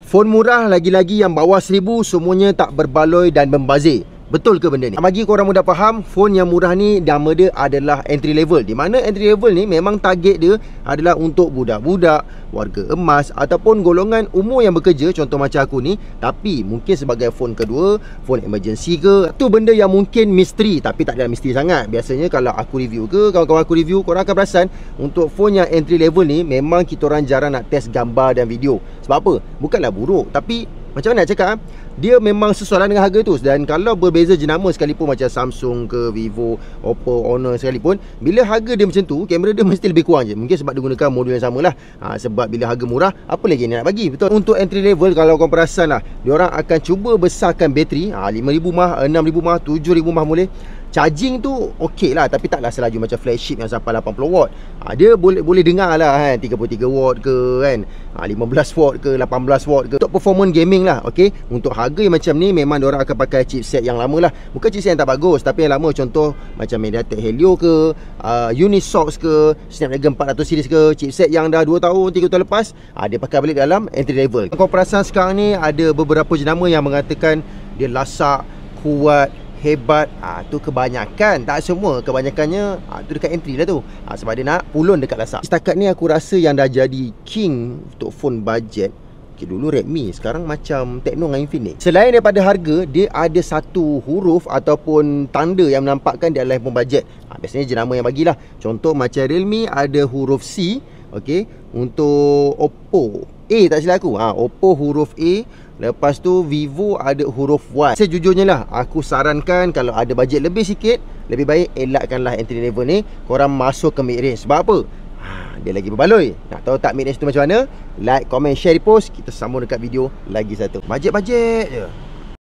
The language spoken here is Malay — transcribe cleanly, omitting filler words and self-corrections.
Phone murah lagi-lagi yang bawah 1000 semuanya tak berbaloi dan membazir. Betul ke benda ni? Bagi korang mudah faham, phone yang murah ni nama dia adalah entry level. Di mana entry level ni memang target dia adalah untuk budak-budak, warga emas ataupun golongan umur yang bekerja, contoh macam aku ni, tapi mungkin sebagai phone kedua, phone emergency ke. Itu benda yang mungkin misteri, tapi tak ada misteri sangat. Biasanya kalau aku review ke, kawan-kawan aku review, korang akan perasan untuk phone yang entry level ni memang kita orang jarang nak test gambar dan video. Sebab apa? Bukanlah buruk, tapi macam mana nak cakap, dia memang sesuai dengan harga tu. Dan kalau berbeza jenama sekalipun, macam Samsung ke, Vivo, Oppo, Honor sekalipun, bila harga dia macam tu, kamera dia mesti lebih kurang je. Mungkin sebab dia gunakan modul yang sama lah. Sebab bila harga murah, apa lagi nak bagi? Betul. Untuk entry level, kalau korang perasan lah, diorang akan cuba besarkan bateri 5,000 mAh, 6,000 mAh, 7,000 mAh boleh. Charging tu okey lah, tapi taklah selaju macam flagship yang sampai 80 watt. Dia boleh dengar lah kan, 33 watt ke kan, 15 watt ke, 18 watt ke. Untuk performance gaming lah, okey. Untuk harga yang macam ni memang diorang akan pakai chipset yang lama lah. Bukan chipset yang tak bagus, tapi yang lama, contoh macam MediaTek Helio ke, Unisoc ke, Snapdragon 400 series ke. Chipset yang dah 2 tahun, 3 tahun lepas, dia pakai balik dalam entry level. Kau perasan sekarang ni ada beberapa jenama yang mengatakan dia lasak, kuat, hebat. Tu kebanyakan, tak semua, kebanyakannya tu dekat entry lah tu. Sebab dia nak pulun dekat lasak. Setakat ni aku rasa yang dah jadi king untuk phone budget, dulu Redmi, sekarang macam Tecno dengan Infinix. Selain daripada harga, dia ada satu huruf ataupun tanda yang menampakkan dia adalah phone budget. Biasanya jenama yang bagilah. Contoh macam Realme ada huruf C, okey. Untuk Oppo, A tak silap aku, Oppo huruf A. Lepas tu Vivo ada huruf Y. Sejujurnya lah, aku sarankan kalau ada bajet lebih sikit, lebih baik elakkanlah entry level ni. Korang masuk ke mid range. Sebab apa? Dia lagi berbaloi. Nak tahu tak mid range tu macam mana? Like, comment, share, repost. Kita sambung dekat video lagi satu. Bajet-bajet je.